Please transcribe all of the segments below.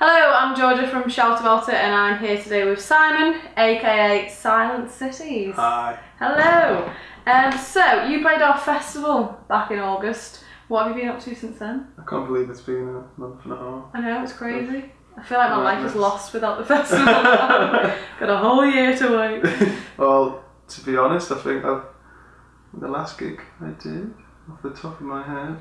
Hello, I'm Georgia from Shout About It, and I'm here today with Simon, aka Silent Cities. Hi. Hello. So you played our festival back in August. What have you been up to since then? I can't believe it's been a month and a half. I know, it's crazy. I feel like my life is lost without the festival. Got a whole year to wait. Well, to be honest, I think the last gig I did, off the top of my head,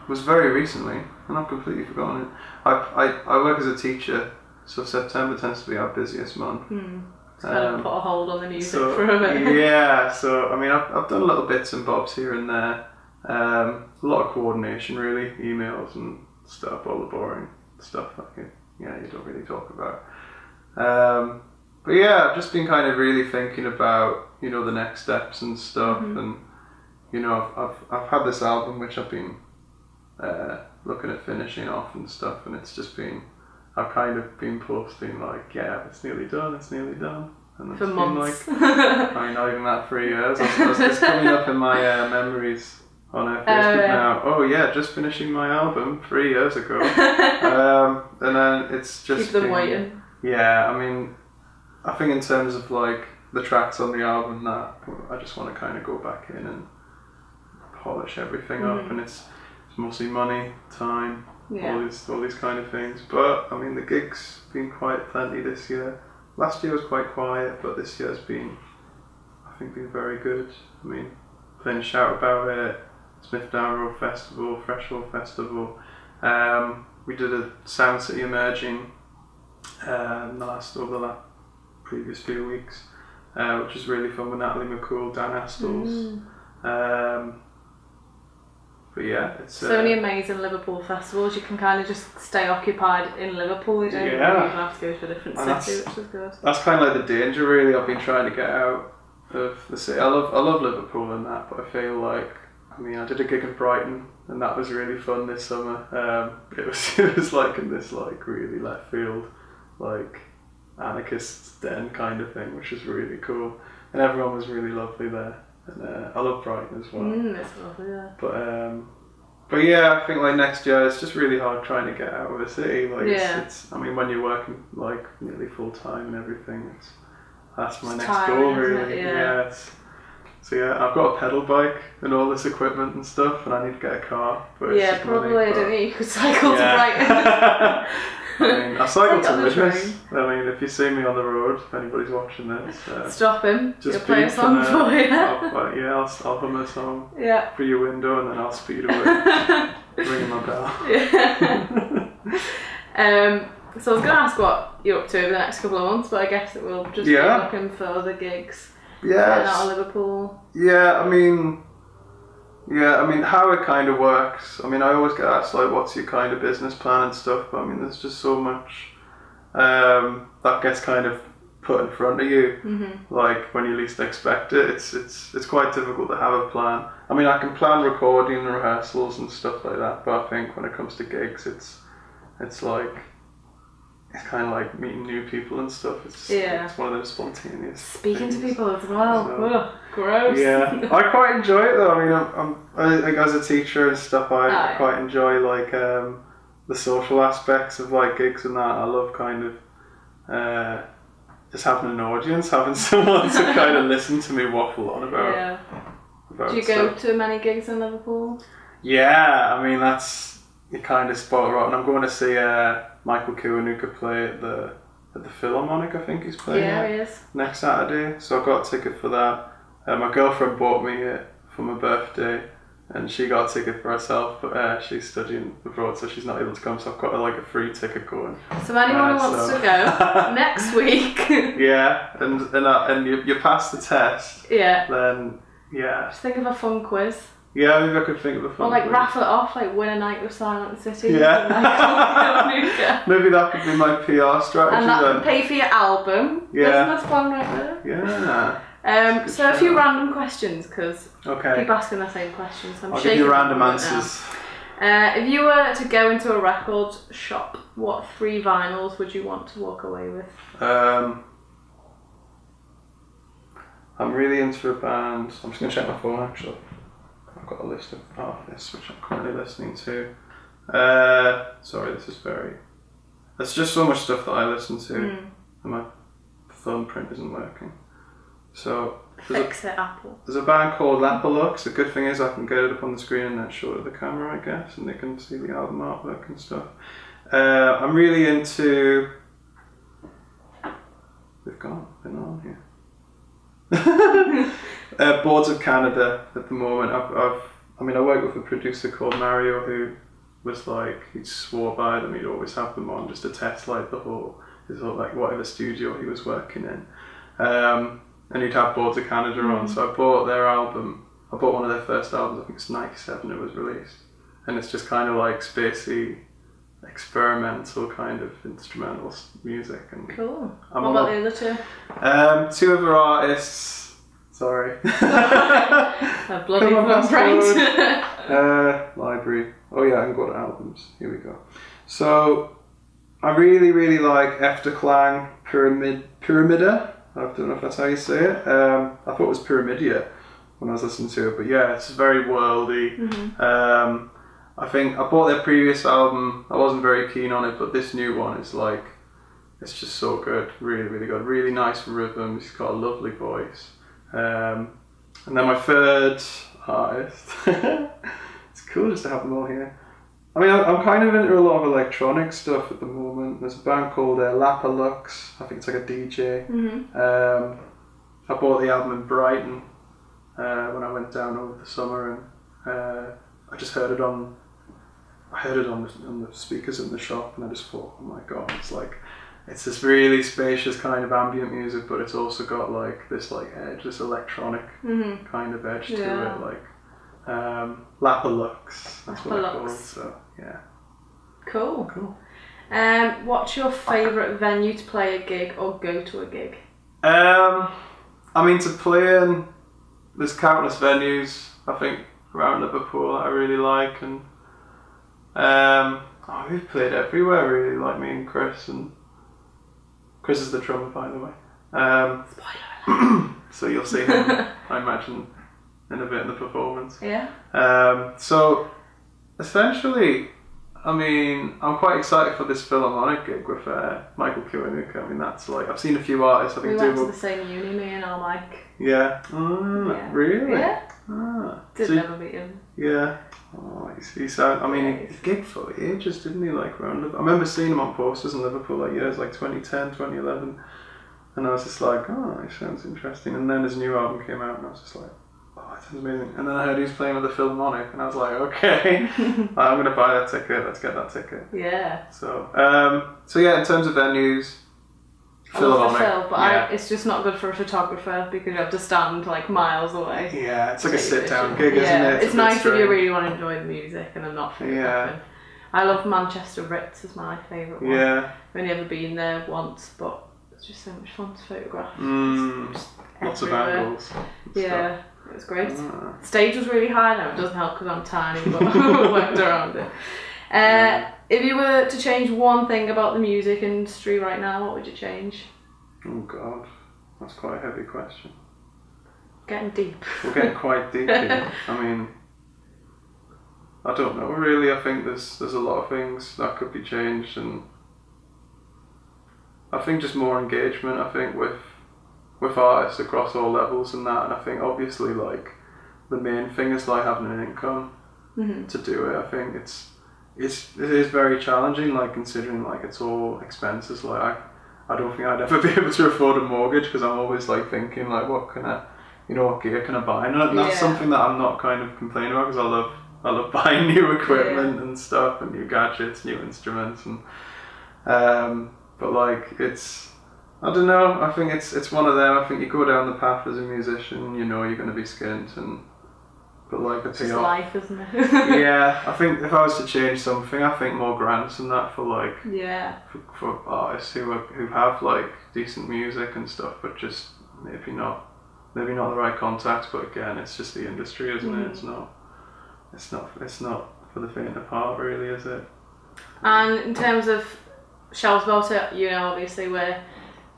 was very recently, and I've completely forgotten it. I work as a teacher, so September tends to be our busiest month. It's kind of put a hold on the music for a bit. Yeah, so I mean, I've done little bits and bobs here and there. A lot of coordination, really, emails and stuff, all the boring stuff that you don't really talk about. But yeah, I've just been kind of really thinking about the next steps and stuff, and I've had this album which I've been looking at finishing off and stuff, and it's just been, I've kind of been posting like, yeah, it's nearly done, and it's for been months. like, I mean, not even that, 3 years. It's coming up in my memories on Facebook now. Oh yeah, just finishing my album 3 years ago. And then it's just keep them waiting. Yeah, I mean, I think in terms of like the tracks on the album, that I just want to kind of go back in and polish everything up, and it's mostly money, time, all these kind of things. But I mean, the gigs been quite plenty this year. Last year was quite quiet, but this year's been, I think, been very good. I mean, Flynn Shout About It, Smith Down Road Festival, Freshwell Festival. We did a Sound City Emerging over the previous few weeks, which was really fun with Natalie McCool, Dan Astles. But yeah, it's so many amazing Liverpool festivals. You can kind of just stay occupied in Liverpool. You don't even have to go to a different city, which is good. That's kind of like the danger, really. I've been trying to get out of the city. I love Liverpool and that, but I feel like, I mean, I did a gig in Brighton, and that was really fun this summer. It was like in this like really left field, like anarchist den kind of thing, which was really cool, and everyone was really lovely there. And I love Brighton as well. It's lovely, yeah. But yeah, I think like next year it's just really hard trying to get out of the city. Like it's I mean, when you're working like nearly full time and everything, that's my next goal, really. So yeah, I've got a pedal bike and all this equipment and stuff, and I need to get a car. But yeah, probably. I don't think you could cycle to Brighton. I mean, I cycle to Witness. I mean, if you see me on the road, if anybody's watching this, stop him. Just play a song for you. I'll hum a song for your window, and then I'll speed away, ringing my bell. So I was going to ask what you're up to over the next couple of months, but I guess it will just be looking for other gigs. Out of Liverpool. I mean, how it kind of works. I mean, I always get asked like, what's your kind of business plan and stuff, but I mean, there's just so much that gets kind of put in front of you, like when you least expect it. It's quite difficult to have a plan. I mean, I can plan recording and rehearsals and stuff like that, but I think when it comes to gigs, it's like, it's kind of like meeting new people and stuff. It's one of those spontaneous speaking things. To people as well. Ugh, gross. Yeah, I quite enjoy it though. I mean, I like as a teacher and stuff, I quite enjoy like the social aspects of like gigs and that. I love kind of just having an audience, having someone to kind of listen to me waffle on about. Do you go to many gigs in Liverpool? Yeah, I mean you kind of spot right. And I'm going to see Michael Kiwanuka play at the Philharmonic, I think he's playing he is. Next Saturday, so I got a ticket for that. My girlfriend bought me it for my birthday, and she got a ticket for herself, but she's studying abroad, so she's not able to come, so I've got like a free ticket going. So anyone who wants to go next week. and you pass the test, then just think of a fun quiz. Yeah, maybe I could think of a fun or like quiz. Raffle it off, like win a night with Silent City. Yeah. Maybe that could be my PR strategy. And that would pay for your album. Business plan right there. Yeah. So a few random questions, because I keep asking the same questions. I'll give you random answers. If you were to go into a record shop, what 3 vinyls would you want to walk away with? I'm really into a band. I'm just going to check my phone actually. I've got a list of artists which I'm currently listening to. Sorry, this is very... There's just so much stuff that I listen to, and my thumbprint isn't working. So fix it, Apple. There's a band called Lapalux. The good thing is I can get it up on the screen and then show it to the camera, I guess, and they can see the album artwork and stuff. I'm really into... They've gone, been on here. Boards of Canada at the moment. I work with a producer called Mario who was like, he swore by them, he'd always have them on just to test like his whole like whatever studio he was working in. And he'd have Boards of Canada on, so I bought their album. I bought one of their first albums, I think it's 97 it was released. And it's just kind of like spacey, experimental kind of instrumental music. And cool. What about the other two? Two other artists, sorry. A bloody footprint. Library. Oh yeah, I can go to albums. Here we go. So, I really, really like Efterklang Pyramida. I don't know if that's how you say it. I thought it was Pyramidia when I was listening to it, but yeah, it's very worldy. I think I bought their previous album. I wasn't very keen on it, but this new one is like, it's just so good. Really, really good. Really nice rhythm. He's got a lovely voice. And then my third artist. It's cool just to have them all here. I mean, I'm kind of into a lot of electronic stuff at the moment. There's a band called Lapalux. I think it's like a DJ. I bought the album in Brighton when I went down over the summer, and I just heard it on. I heard it on the speakers in the shop, and I just thought, oh my god, it's this really spacious kind of ambient music, but it's also got like this like edge, this electronic kind of edge to it, like Lapalux. That's what it's called. So yeah. Cool. What's your favourite venue to play a gig or go to a gig? To play in, there's countless venues I think around Liverpool that I really like, and we've played everywhere really, like me and Chris, and Chris is the drummer, by the way. Spoiler. So you'll see him, I imagine, in a bit in the performance. Yeah. So essentially, I'm quite excited for this Philharmonic gig with Michael Kiwanuka. That's like, I've seen a few artists. I think we went to the same uni, me and our Mike. Yeah. Yeah. Really? Yeah. Didn't ever meet him. Yeah. Oh, he sounded. He gigged for ages, didn't he? Like around. I remember seeing him on posters in Liverpool like years, like 2010, 2011, and I was just like, oh, he sounds interesting. And then his new album came out, and I was just like, oh, that sounds amazing. And then I heard he was playing with the Philharmonic, and I was like, okay, I'm gonna buy that ticket. Let's get that ticket. Yeah. So yeah, in terms of venues, Philharmonic. But it's just not good for a photographer because you have to stand like miles away. Yeah, it's like a sit-down gig, isn't it? It's nice if you really want to enjoy the music and I'm not photographing. Yeah. I love Manchester Ritz as my favourite one. Yeah. I've only ever been there once, but it's just so much fun to photograph. Just lots of angles. Yeah, it was great. The stage was really high now. It doesn't help because I'm tiny, but I worked around it. If you were to change one thing about the music industry right now, what would you change? Oh God, that's quite a heavy question. Getting deep. We're getting quite deep here. I don't know really. I think there's a lot of things that could be changed, and I think just more engagement. I think with artists across all levels and that, and I think obviously like the main thing is like having an income to do it. I think it is very challenging, like considering like it's all expenses. Like I don't think I'd ever be able to afford a mortgage because I'm always like thinking like what gear can I buy, and that's something that I'm not kind of complaining about because I love buying new equipment and stuff and new gadgets, new instruments, and but like I don't know. I think it's one of them. I think you go down the path as a musician, you're going to be skint, but like the PR. It's life, isn't it? Yeah, I think if I was to change something, I think more grants and that for like for artists who have like decent music and stuff, but just maybe not the right contacts. But again, it's just the industry, isn't it? It's not for the faint of heart, really, is it? And in terms of shows about it, obviously we're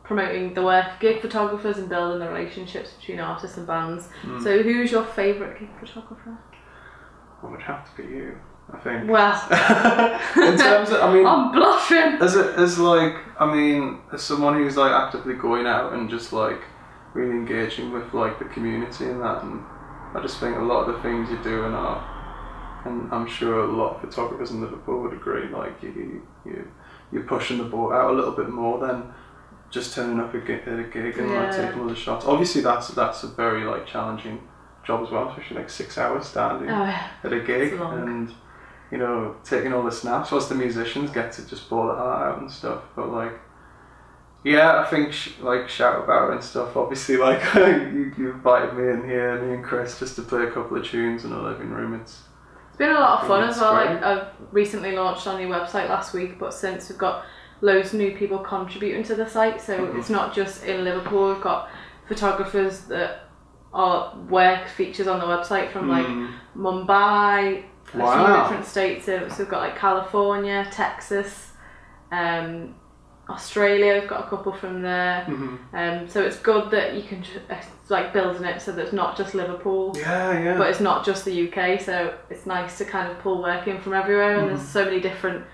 promoting the work of gig photographers and building the relationships between artists and bands. So who's your favourite gig photographer? Well, it would have to be you. I think. Well, in terms of, I mean, I'm blushing. As someone who's like actively going out and just like really engaging with like the community and that, and I just think a lot of the things you're doing are, and I'm sure a lot of photographers in Liverpool would agree, like you're pushing the boat out a little bit more than just turning up at a gig and like taking all the shots. Obviously that's a very like challenging job as well, especially like 6 hours standing at a gig and you know taking all the snaps. Whilst the musicians get to just ball the heart out and stuff, but like yeah, I think like shout about and stuff. Obviously, like you invited me in here, me and Chris, just to play a couple of tunes in a living room. It's been a lot of fun as well. Like I've recently launched on your website last week, but since we've got loads of new people contributing to the site, so it's not just in Liverpool. We've got photographers that are work features on the website from like Mumbai, a few different states. So we've got like California, Texas, Australia. We've got a couple from there. So it's good that you can like building it so that it's not just Liverpool. But it's not just the UK. So it's nice to kind of pull work in from everywhere, and there's so many different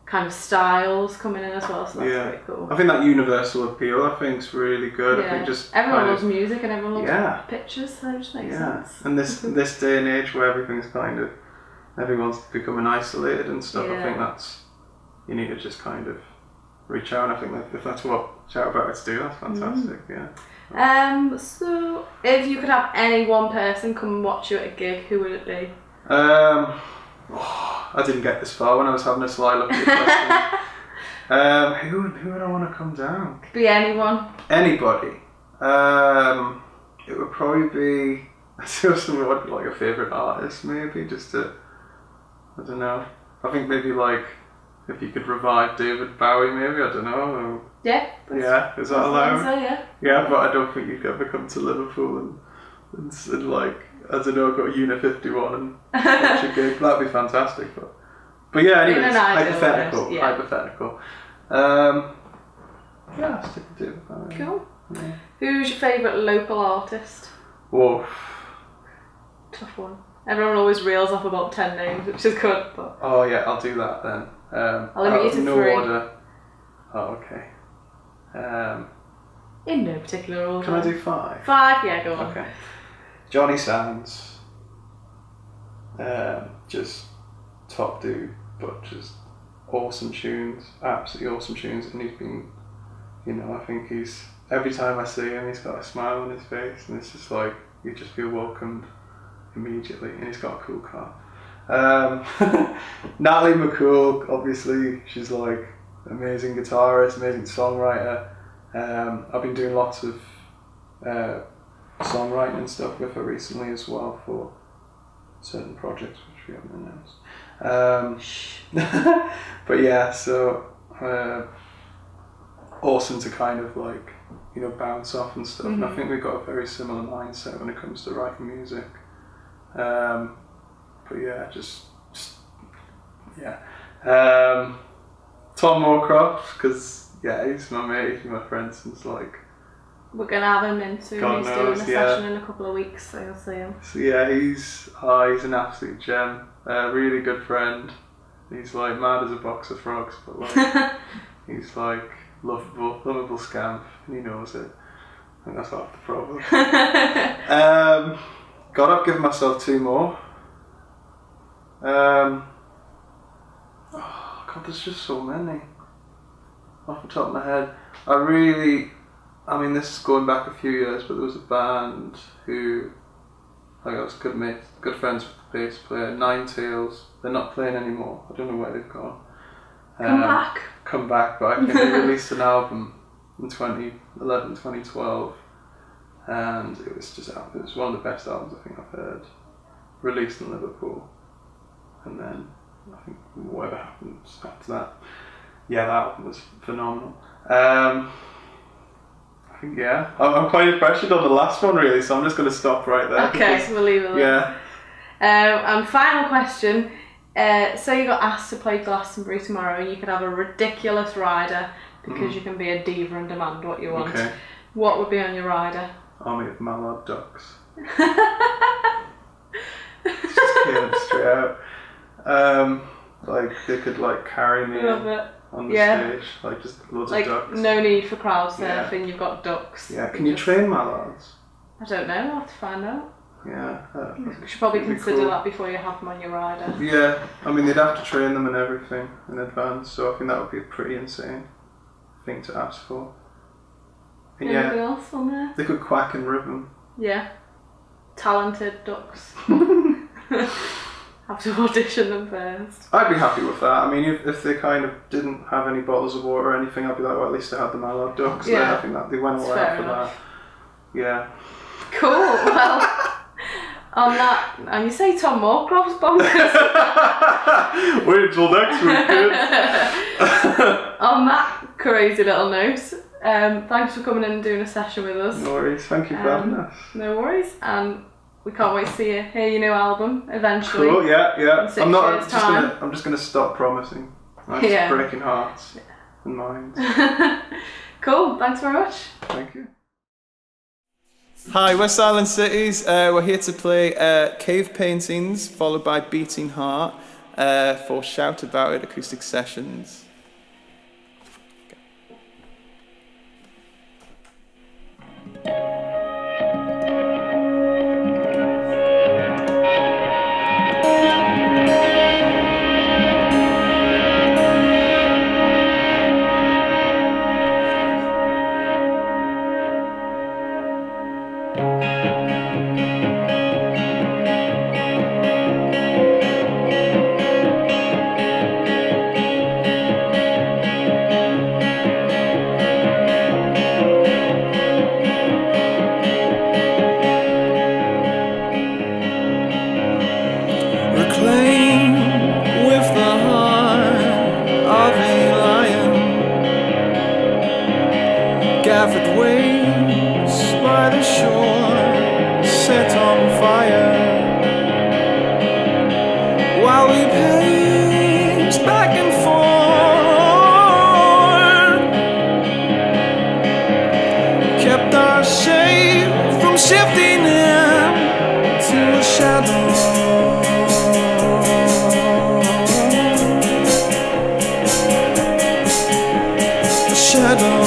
kind of styles coming in as well, so that's pretty cool. I think that universal appeal I think is really good. I think just everyone loves music and everyone loves pictures, so it just makes sense. And this day and age where everything's kind of everyone's becoming isolated and stuff, I think that's you need to just kind of reach out, and I think that if that's what Shout About It's do, that's fantastic. So if you could have any one person come and watch you at a gig, who would it be? I didn't get this far when I was having a sly look at the question. Who would I want to come down? Could be anyone. Anybody. It would probably be someone like a favourite artist, maybe, just to, I don't know. I think maybe like if you could revive David Bowie, maybe, I don't know. Yeah. Is that allowed? So, yeah, but I don't think you'd ever come to Liverpool and like, I don't know, got Unit 51 and watch a gig. That'd be fantastic. But yeah, anyways, hypothetical. I'll stick with David Bowie. Cool. Yeah. Who's your favourite local artist? Whoa. Tough one. Everyone always reels off about 10 names, which is good. But oh yeah, I'll do that then. I'll limit you to 3. Order. Oh, okay. In no particular order. Can I do 5? 5, yeah, go on. Okay. Johnny Sands. Just top dude, but just awesome tunes, absolutely awesome tunes, and he's been, I think every time I see him, he's got a smile on his face, and it's just like, you just feel welcomed immediately, and he's got a cool car. Natalie McCool, obviously, she's like amazing guitarist, amazing songwriter. I've been doing lots of songwriting and stuff with her recently as well for certain projects which we haven't announced. But yeah, so awesome to kind of like bounce off and stuff. And I think we've got a very similar mindset when it comes to writing music. But yeah, just yeah. Tom Moorcroft, because he's my mate, he's my friend since like. We're gonna have him in soon. He's doing a session in a couple of weeks, so you'll see him. So yeah, he's an absolute gem. Really good friend. He's like mad as a box of frogs, but like he's like lovable scamp, and he knows it. I think that's half the problem. God, I've given myself 2 more. Oh God, there's just so many. Off the top of my head, this is going back a few years, but there was a band who I was good mates, good friends with the bass player, Nine Tails. They're not playing anymore. I don't know where they've gone. Come back, but I think they released an album in 2011, 2012, and it was one of the best albums I think I've heard, released in Liverpool. And then I think whatever happened after that, that album was phenomenal. I think I'm quite pressured on the last one really, so I'm just going to stop right there. Okay, we'll leave it there. And final question. Say you got asked to play Glastonbury tomorrow and you could have a ridiculous rider because you can be a diva and demand what you want. Okay. What would be on your rider? Army of Mallard Ducks. Just straight out. Like they could like carry me on the stage, like just loads of ducks. No need for crowd surfing. You've got ducks. Yeah. Can you train mallards? I don't know. I'll have to find out. Yeah. You should probably consider that before you have them on your rider. Yeah. I mean, they'd have to train them and everything in advance, so I think that would be a pretty insane thing to ask for. And Anything else on there? They could quack and rhythm. Yeah. Talented ducks. Have to audition them first. I'd be happy with that. I mean, if they kind of didn't have any bottles of water or anything, I'd be like, well, at least they had the mallard ducks. Yeah. I think that they went all out for that. Yeah. Cool. Well, on that, and you say Tom Moorcroft's bonkers. Wait till next week, kids. On that crazy little note, thanks for coming in and doing a session with us. No worries. Thank you for having us. No worries. And we can't wait to hear your new album eventually. Cool. Yeah. I'm just gonna stop promising. I'm just breaking hearts and minds. Cool. Thanks very much. Thank you. Hi, we're Silent Cities. We're here to play Cave Paintings, followed by Beating Heart for Shout About It acoustic sessions. Gathered waves by the shore, set on fire, while we paced back and forth, kept our shape from shifting into a shadow. A shadow.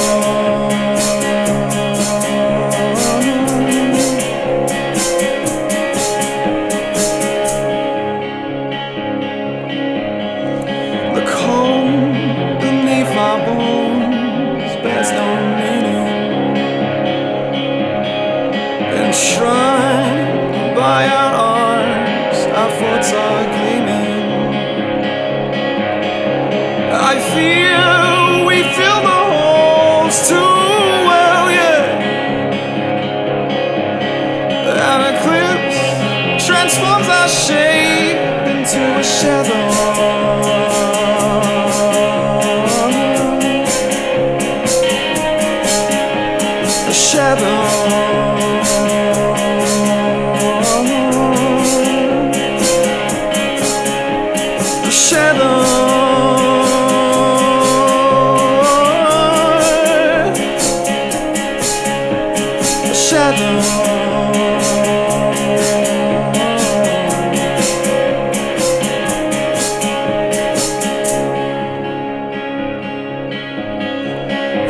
Enshrined by our arms, our thoughts are gleaming. I feel we fill the holes too well, yeah. An eclipse transforms our shape into a shadow. A shadow.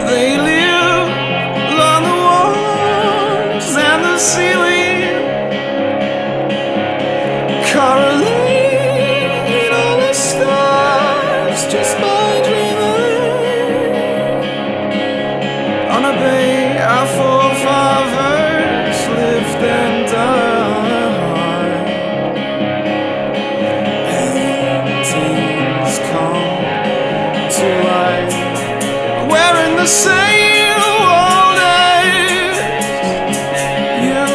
They live along the walls and the ceiling, correlate all the stars just by dreaming. On a bay, our forefathers lived and died. Paintings come to life. We're in the same old age, you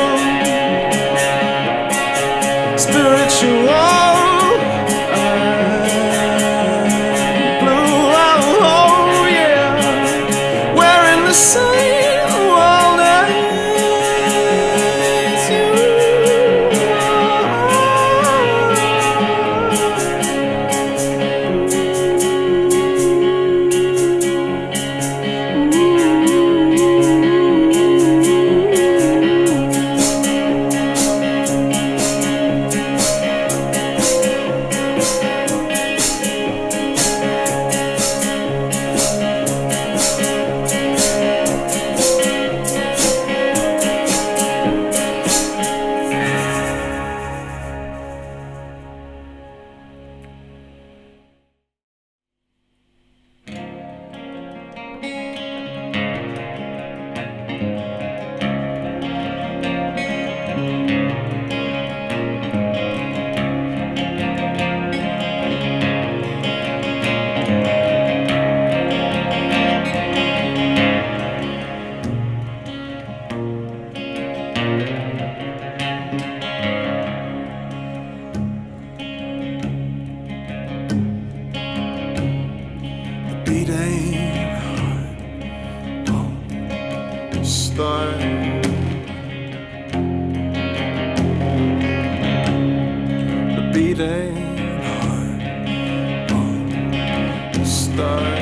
spiritual and blue, oh yeah. We're in the same old age, you beating heart won't start.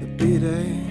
The beating